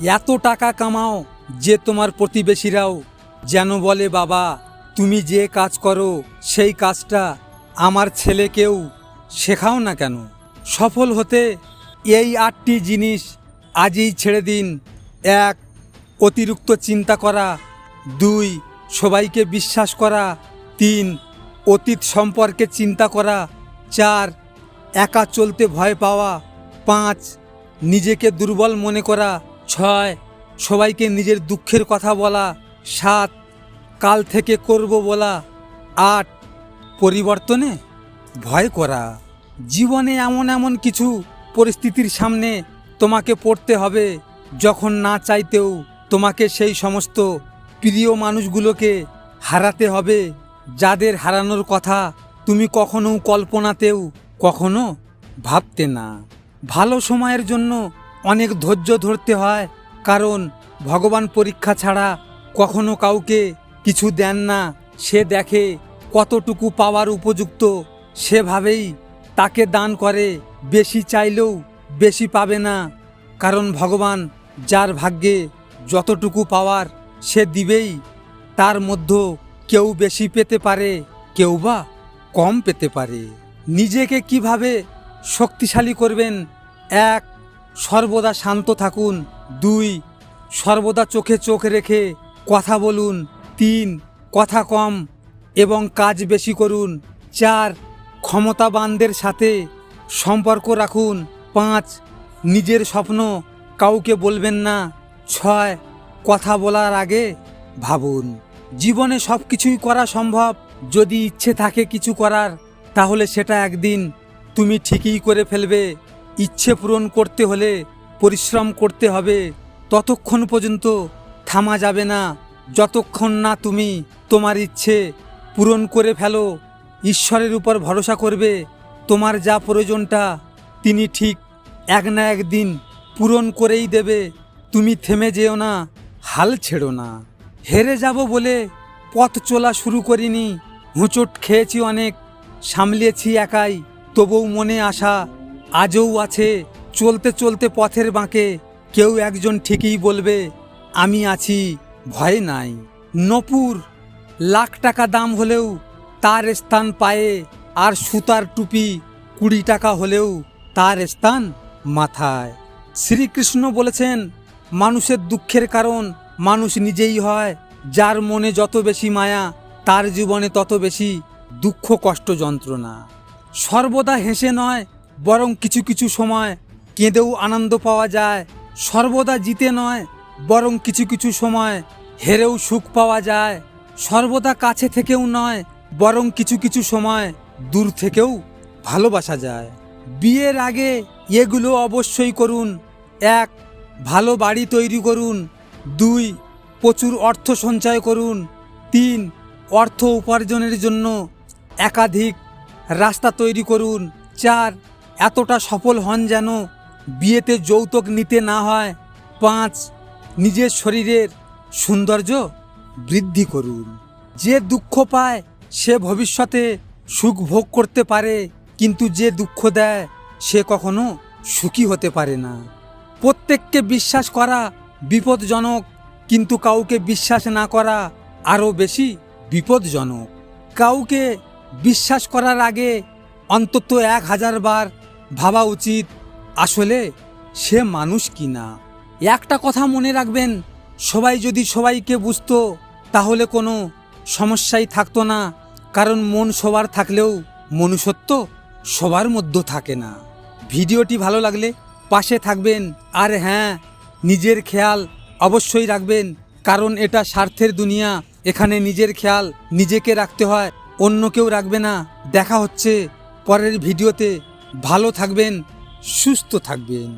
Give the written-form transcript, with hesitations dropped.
এত টাকা কামাও যে তোমার প্রতিবেশীরাও যেন বলে, বাবা তুমি যে কাজ করো সেই কাজটা আমার ছেলেকেও শেখাও না কেন। সফল হতে এই 8টি জিনিস আজই ছেড়ে দিন। 1. অতিরিক্ত চিন্তা করা। 2. সবাইকে বিশ্বাস করা। 3. অতীত সম্পর্কে চিন্তা করা। 4. একা চলতে ভয় পাওয়া। 5. নিজেকে দুর্বল মনে করা। 6. সবাইকে নিজের দুঃখের কথা বলা। 7. কাল থেকে করব বলা। 8. পরিবর্তনে ভয় করা। জীবনে এমন এমন কিছু পরিস্থিতির সামনে তোমাকে পড়তে হবে যখন না চাইতেও তোমাকে সেই সমস্ত প্রিয় মানুষগুলোকে হারাতে হবে, যাদের হারানোর কথা তুমি কখনো কল্পনাতেও কখনো ভাবতে না। ভালো সময়ের জন্য অনেক ধৈর্য ধরতে হয়, কারণ ভগবান পরীক্ষা ছাড়া কখনো কাউকে কিছু দেন না। সে দেখে কতটুকু পাওয়ার উপযুক্ত, সেভাবেই তাকে দান করে। বেশি চাইলেও বেশি পাবে না, কারণ ভগবান যার ভাগ্যে যতটুকু পাওয়ার সে দিবেই। তার মধ্যে কেউ বেশি পেতে পারে, কেউ বা কম পেতে পারে। নিজেকে কিভাবে শক্তিশালী করবেন? 1. সর্বদা শান্ত থাকুন। 2. সর্বদা চোখে চোখ রেখে কথা বলুন। 3. কথা কম এবং কাজ বেশি করুন। 4. ক্ষমতাবানদের সাথে সম্পর্ক রাখুন। 5. নিজের স্বপ্ন কাউকে বলবেন না। 6. কথা বলার আগে ভাবুন। জীবনে সব কিছুই করা সম্ভব, যদি ইচ্ছে থাকে কিছু করার, তাহলে সেটা একদিন তুমি ঠিকই করে ফেলবে। ইচ্ছে পূরণ করতে হলে পরিশ্রম করতে হবে। ততক্ষণ পর্যন্ত থামা যাবে না যতক্ষণ না তুমি তোমার ইচ্ছে পূরণ করে ফেলো। ঈশ্বরের উপর ভরসা করবে। তোমার যা প্রয়োজনটা তিনি ঠিক এক না একদিন পূরণ করেই দেবে। তুমি থেমে যেও না, হাল ছেড়ো না। হেরে যাব বলে পথ চলা শুরু করিনি। হোঁচট খেয়েছি অনেক, সামলিয়েছি একাই, তবুও মনে আশা আজও আছে। চলতে চলতে পথের বাঁকে কেউ একজন ঠিকই বলবে, আমি আছি, ভয় নাই। নূপুর লাখ টাকা দাম হলেও তার স্থান পায়ে, আর সুতার টুপি 20 টাকা হলেও তার স্থান মাথায়। শ্রীকৃষ্ণ বলেছেন, মানুষের দুঃখের কারণ মানুষ নিজেই হয়। যার মনে যত বেশি মায়া, তার জীবনে তত বেশি দুঃখ, কষ্ট, যন্ত্রণা। সর্বদা হেসে নয়, বরং কিছু কিছু সময় কেঁদেও আনন্দ পাওয়া যায়। সর্বদা জিতে নয়, বরং কিছু কিছু সময় হেরেও সুখ পাওয়া যায়। সর্বদা কাছে থেকেও নয়, বরং কিছু কিছু সময় দূর থেকেও ভালোবাসা যায়। বিয়ের আগে এগুলো অবশ্যই করুন। 1. ভালো বাড়ি তৈরি করুন। 2. প্রচুর অর্থ সঞ্চয় করুন। 3. অর্থ উপার্জনের জন্য একাধিক রাস্তা তৈরি করুন। 4. এতটা সফল হন যেন বিয়েতে যৌতুক নিতে না হয়। 5. নিজের শরীরের সৌন্দর্য বৃদ্ধি করুন। যে দুঃখ পায় সে ভবিষ্যতে সুখ ভোগ করতে পারে, কিন্তু যে দুঃখ দেয় সে কখনো সুখী হতে পারে না। প্রত্যেককে বিশ্বাস করা বিপদজনক, কিন্তু কাউকে বিশ্বাস না করা আরও বেশি বিপদজনক। কাউকে বিশ্বাস করার আগে অন্তত 1000 বার ভাবা উচিত আসলে সে মানুষ কিনা। একটা কথা মনে রাখবেন, সবাই যদি সবাইকে বুঝতো তাহলে কোনো সমস্যাই থাকতো না, কারণ মন সবার থাকলেও মনুষ্যত্ব সবার মধ্যে থাকে না। ভিডিওটি ভালো লাগলে পাশে থাকবেন, আর হ্যাঁ, নিজের খেয়াল অবশ্যই রাখবেন, কারণ এটা স্বার্থের দুনিয়া। এখানে নিজের খেয়াল নিজেকে রাখতে হয়, অন্য কেউ রাখবে না। দেখা হচ্ছে পরের ভিডিওতে। ভালো থাকবেন, সুস্থ থাকবেন।